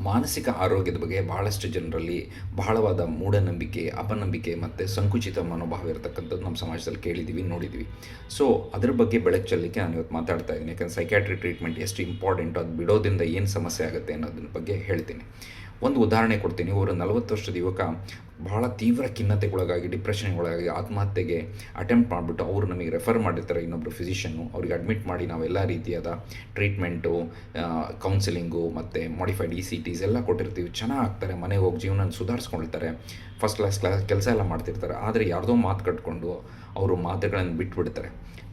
ಮಾನಸಿಕ ಆರೋಗ್ಯದ ಬಗ್ಗೆ ಬಹಳಷ್ಟು ಜನರಲ್ಲಿ ಬಹಳವಾದ ಮೂಢನಂಬಿಕೆ, ಅಪನಂಬಿಕೆ ಮತ್ತು ಸಂಕುಚಿತ ಮನೋಭಾವ ಇರತಕ್ಕಂಥದ್ದು ನಮ್ಮ ಸಮಾಜದಲ್ಲಿ ಕೇಳಿದ್ದೀವಿ, ನೋಡಿದ್ದೀವಿ. ಸೊ ಅದ್ರ ಬಗ್ಗೆ ಬೆಳಕು ಚೆಲ್ಲಲಿಕ್ಕೆ ನಾನು ಇವತ್ತು ಮಾತಾಡ್ತಾ ಇದ್ದೀನಿ. ಯಾಕಂದರೆ ಸೈಕ್ಯಾಟ್ರಿ ಟ್ರೀಟ್ಮೆಂಟ್ ಎಷ್ಟು ಇಂಪಾರ್ಟೆಂಟು, ಅದು ಬಿಡೋದ್ರಿಂದ ಏನು ಸಮಸ್ಯೆ ಆಗುತ್ತೆ ಅನ್ನೋದ್ರ ಬಗ್ಗೆ ಹೇಳ್ತೀನಿ. ಒಂದು ಉದಾಹರಣೆ ಕೊಡ್ತೀನಿ. ಅವರು 40 ವರ್ಷದ ಯುವಕ ಬಹಳ ತೀವ್ರ ಖಿನ್ನತೆಗೊಳಗಾಗಿ, ಡಿಪ್ರೆಷನ್ಗೊಳಗಾಗಿ ಆತ್ಮಹತ್ಯೆಗೆ ಅಟೆಂಪ್ಟ್ ಮಾಡಿಬಿಟ್ಟು ಅವರು ನಮಗೆ ರೆಫರ್ ಮಾಡಿರ್ತಾರೆ ಇನ್ನೊಬ್ಬರು ಫಿಸಿಷಿಯನ್ನು. ಅವ್ರಿಗೆ ಅಡ್ಮಿಟ್ ಮಾಡಿ ನಾವೆಲ್ಲ ರೀತಿಯಾದ ಟ್ರೀಟ್ಮೆಂಟು, ಕೌನ್ಸಿಲಿಂಗು ಮತ್ತು ಮಾಡಿಫೈಡ್ ECTs ಎಲ್ಲ ಕೊಟ್ಟಿರ್ತೀವಿ. ಚೆನ್ನಾಗಿ ಆಗ್ತಾರೆ, ಮನೆಗೆ ಹೋಗಿ ಜೀವನ ಸುಧಾರಿಸ್ಕೊಳ್ತಾರೆ, ಫಸ್ಟ್ ಕ್ಲಾಸ್ ಕೆಲಸ ಎಲ್ಲ ಮಾಡ್ತಿರ್ತಾರೆ. ಆದರೆ ಯಾರ್ದೋ ಮಾತು ಕಟ್ಕೊಂಡು ಅವರು ಮಾತುಗಳನ್ನು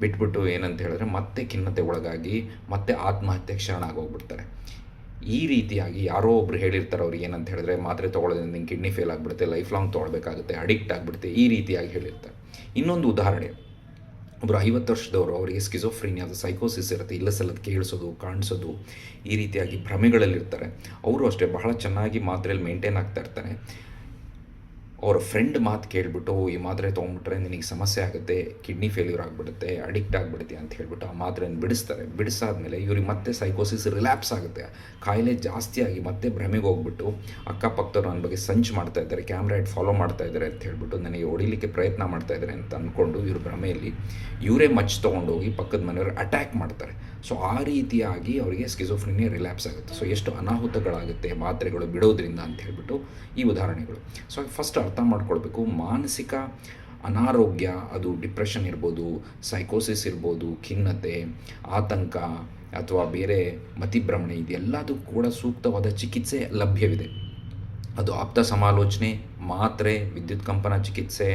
ಬಿಟ್ಬಿಟ್ಟು ಏನಂತ ಹೇಳಿದ್ರೆ ಮತ್ತೆ ಖಿನ್ನತೆ ಒಳಗಾಗಿ ಮತ್ತೆ ಆತ್ಮಹತ್ಯೆಗೆ ಶರಣಾಗೋಗ್ಬಿಡ್ತಾರೆ. ಈ ರೀತಿಯಾಗಿ ಯಾರೋ ಒಬ್ರು ಹೇಳಿರ್ತಾರೆ ಅವ್ರಿಗೆ ಏನಂತ ಹೇಳಿದ್ರೆ, ಮಾತ್ರೆ ತೊಗೊಳ್ಳೋದ್ರಿಂದ ನಿಂಗೆ ಕಿಡ್ನಿ ಫೇಲ್ ಆಗಿಬಿಡುತ್ತೆ, ಲೈಫ್ ಲಾಂಗ್ ತೊಗೊಳ್ಬೇಕಾಗುತ್ತೆ, ಅಡಿಕ್ಟ್ ಆಗಿಬಿಡುತ್ತೆ, ಈ ರೀತಿಯಾಗಿ ಹೇಳಿರ್ತಾರೆ. ಇನ್ನೊಂದು ಉದಾಹರಣೆ, ಒಬ್ಬರು 50 ವರ್ಷದವರು, ಅವರಿಗೆ ಸ್ಕಿಜೋಫ್ರೀನಿಯಾ, ಅದು ಸೈಕೋಸಿಸ್ ಇರುತ್ತೆ, ಇಲ್ಲಸಲ್ಲದ ಕೇಳಿಸೋದು, ಕಾಣಿಸೋದು, ಈ ರೀತಿಯಾಗಿ ಭ್ರಮೆಗಳಲ್ಲಿರ್ತಾರೆ. ಅವರು ಅಷ್ಟೇ ಬಹಳ ಚೆನ್ನಾಗಿ ಮಾತ್ರೆಯಲ್ಲಿ ಮೇಂಟೈನ್ ಆಗ್ತಾ ಇರ್ತಾರೆ. ಅವರ ಫ್ರೆಂಡ್ ಮಾತು ಕೇಳಿಬಿಟ್ಟು, ಈ ಮಾತ್ರೆ ತೊಗೊಂಡ್ಬಿಟ್ರೆ ನಿನಗೆ ಸಮಸ್ಯೆ ಆಗುತ್ತೆ, ಕಿಡ್ನಿ ಫೇಲ್ಯೂರ್ ಆಗಿಬಿಡುತ್ತೆ, ಅಡಿಕ್ಟ್ ಆಗಿಬಿಡುತ್ತೆ ಅಂತ ಹೇಳ್ಬಿಟ್ಟು ಆ ಮಾತ್ರೆಯನ್ನು ಬಿಡಿಸಾದ್ಮೇಲೆ ಇವ್ರಿಗೆ ಮತ್ತೆ ಸೈಕೋಸಿಸ್ ರಿಲ್ಯಾಪ್ಸ್ ಆಗುತ್ತೆ, ಕಾಯಿಲೆ ಜಾಸ್ತಿ ಆಗಿ ಮತ್ತೆ ಭ್ರಮೆಗೆ ಹೋಗ್ಬಿಟ್ಟು ಅಕ್ಕಪಕ್ಕದವ್ರು ನನ್ನ ಬಗ್ಗೆ ಸಂಚು ಮಾಡ್ತಾ ಇದ್ದಾರೆ, ಕ್ಯಾಮ್ರಾ ಇಟ್ಟು ಫಾಲೋ ಮಾಡ್ತಾ ಇದ್ದಾರೆ ಅಂತ ಹೇಳ್ಬಿಟ್ಟು ನನಗೆ ಹೊಡಿಲಿಕ್ಕೆ ಪ್ರಯತ್ನ ಮಾಡ್ತಾ ಇದ್ದಾರೆ ಅಂತ ಅಂದ್ಕೊಂಡು ಇವ್ರ ಭ್ರಮೆಯಲ್ಲಿ ಇವರೇ ಮಚ್ಚು ತೊಗೊಂಡೋಗಿ ಪಕ್ಕದ ಮನೆಯವರು ಅಟ್ಯಾಕ್ ಮಾಡ್ತಾರೆ. ಸೊ ಆ ರೀತಿಯಾಗಿ ಅವರಿಗೆ ಸ್ಕಿಜೋಫ್ರೀನಿಯಾ ರಿಲ್ಯಾಪ್ಸ್ ಆಗುತ್ತೆ. ಸೊ ಎಷ್ಟು ಅನಾಹುತಗಳಾಗುತ್ತೆ ಮಾತ್ರೆಗಳು ಬಿಡೋದ್ರಿಂದ ಅಂತ ಹೇಳ್ಬಿಟ್ಟು ಈ ಉದಾಹರಣೆಗಳು. ಸೊ ಫಸ್ಟ್ ಅರ್ಥ ಮಾಡ್ಕೊಳ್ಬೇಕು, ಮಾನಸಿಕ ಅನಾರೋಗ್ಯ, ಅದು ಡಿಪ್ರೆಷನ್ ಇರ್ಬೋದು, ಸೈಕೋಸಿಸ್ ಇರ್ಬೋದು, ಖಿನ್ನತೆ, ಆತಂಕ ಅಥವಾ ಬೇರೆ ಮತಿಭ್ರಮಣೆ, ಇದೆಲ್ಲದೂ ಕೂಡ ಸೂಕ್ತವಾದ ಚಿಕಿತ್ಸೆ ಲಭ್ಯವಿದೆ. ಅದು ಆಪ್ತ ಸಮಾಲೋಚನೆ, ಮಾತ್ರೆ, ವಿದ್ಯುತ್ ಕಂಪನ ಚಿಕಿತ್ಸೆ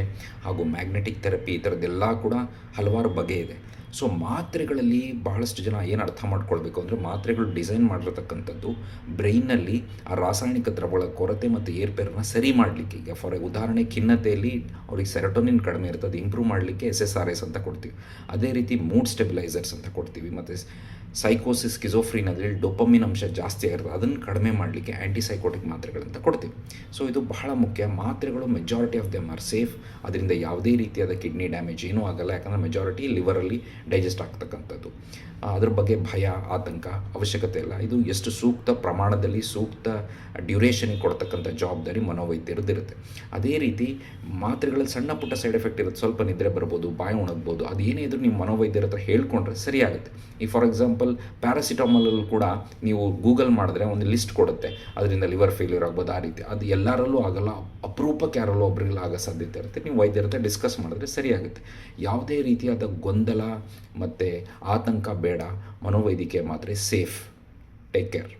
ಹಾಗೂ ಮ್ಯಾಗ್ನೆಟಿಕ್ ಥೆರಪಿ, ಈ ಥರದ್ದೆಲ್ಲ ಕೂಡ ಹಲವಾರು ಬಗೆ ಇದೆ. ಸೊ ಮಾತ್ರೆಗಳಲ್ಲಿ ಬಹಳಷ್ಟು ಜನ ಏನು ಅರ್ಥ ಮಾಡ್ಕೊಳ್ಬೇಕು ಅಂದರೆ, ಮಾತ್ರೆಗಳು ಡಿಸೈನ್ ಮಾಡಿರತಕ್ಕಂಥದ್ದು ಬ್ರೈನ್ನಲ್ಲಿ ಆ ರಾಸಾಯನಿಕ ದ್ರವಗಳ ಕೊರತೆ ಮತ್ತು ಏರ್ಪೇರನ್ನ ಸರಿ ಮಾಡಲಿಕ್ಕೆ. ಈಗ ಫಾರ್ ಉದಾಹರಣೆ, ಖಿನ್ನತೆಯಲ್ಲಿ ಅವ್ರಿಗೆ ಸೆರೋಟೋನಿನ್ ಕಡಿಮೆ ಇರ್ತದೆ, ಇಂಪ್ರೂವ್ ಮಾಡಲಿಕ್ಕೆ SSRIs ಅಂತ ಕೊಡ್ತೀವಿ. ಅದೇ ರೀತಿ ಮೂಡ್ ಸ್ಟೆಬಿಲೈಸರ್ಸ್ ಅಂತ ಕೊಡ್ತೀವಿ. ಮತ್ತು ಸೈಕೋಸಿಸ್, ಸ್ಕಿಜೋಫ್ರೀನಲ್ಲಿ ಡೋಪಮಿನ್ ಅಂಶ ಜಾಸ್ತಿ ಆಗಿರ್ತದೆ, ಅದನ್ನು ಕಡಿಮೆ ಮಾಡಲಿಕ್ಕೆ ಆ್ಯಂಟಿಸೈಕೋಟಿಕ್ ಮಾತ್ರೆಗಳಂತ ಕೊಡ್ತೀವಿ. ಸೊ ಇದು ಬಹಳ ಮುಖ್ಯ. ಮಾತ್ರೆಗಳು majority of them are safe. ಅದರಿಂದ ಯಾವುದೇ ರೀತಿಯಾದ ಕಿಡ್ನಿ ಡ್ಯಾಮೇಜ್ ಏನೂ ಆಗಲ್ಲ, ಯಾಕಂದರೆ ಮೆಜಾರಿಟಿ ಲಿವರಲ್ಲಿ ಡೈಜೆಸ್ಟ್ ಆಗ್ತಕ್ಕಂಥದ್ದು. ಅದ್ರ ಬಗ್ಗೆ ಭಯ, ಆತಂಕ ಅವಶ್ಯಕತೆ ಇಲ್ಲ. ಇದು ಎಷ್ಟು ಸೂಕ್ತ ಪ್ರಮಾಣದಲ್ಲಿ, ಸೂಕ್ತ ಡ್ಯೂರೇಷನ್ಗೆ ಕೊಡ್ತಕ್ಕಂಥ ಜವಾಬ್ದಾರಿ ಮನೋವೈದ್ಯರದ್ದಿರುತ್ತೆ. ಅದೇ ರೀತಿ ಮಾತ್ರೆಗಳಲ್ಲಿ ಸಣ್ಣ ಪುಟ್ಟ ಸೈಡ್ ಎಫೆಕ್ಟ್ ಇರುತ್ತೆ, ಸ್ವಲ್ಪ ನಿದ್ರೆ ಬರ್ಬೋದು, ಬಾಯಿ ಒಣಗ್ಬೋದು, ಅದು ಏನೇ ಇದ್ರೂ ನೀವು ಮನೋವೈದ್ಯರ ಹತ್ರ ಹೇಳ್ಕೊಂಡ್ರೆ ಸರಿಯಾಗುತ್ತೆ. ಈ ಫಾರ್ ಎಕ್ಸಾಂಪಲ್ ಪ್ಯಾರಾಸಿಟಮಲಲ್ಲಿ ಕೂಡ ನೀವು ಗೂಗಲ್ ಮಾಡಿದ್ರೆ ಒಂದು ಲಿಸ್ಟ್ ಕೊಡುತ್ತೆ, ಅದರಿಂದ ಲಿವರ್ ಫೇಲ್ಯೂರ್ ಆಗ್ಬೋದು, ಆ ರೀತಿ. ಅದು ಎಲ್ಲರಲ್ಲೂ ಆಗಲ್ಲ, ಅಪರೂಪಕ್ಕೆ ಯಾರಲ್ಲೂ ಒಬ್ಬರಿಗೆಲ್ಲ ಆಗೋ ಸಾಧ್ಯತೆ ಇರುತ್ತೆ. ನೀವು ವೈದ್ಯರ ಹತ್ರ ಡಿಸ್ಕಸ್ ಮಾಡಿದ್ರೆ ಸರಿಯಾಗುತ್ತೆ. ಯಾವುದೇ ರೀತಿಯಾದ ಗೊಂದಲ ಮತ್ತು ಆತಂಕ ಬೇಡ. ಮನೋವೈದ್ಯಕೀಯ ಮಾತ್ರೆ ಸೇಫ್. Take care.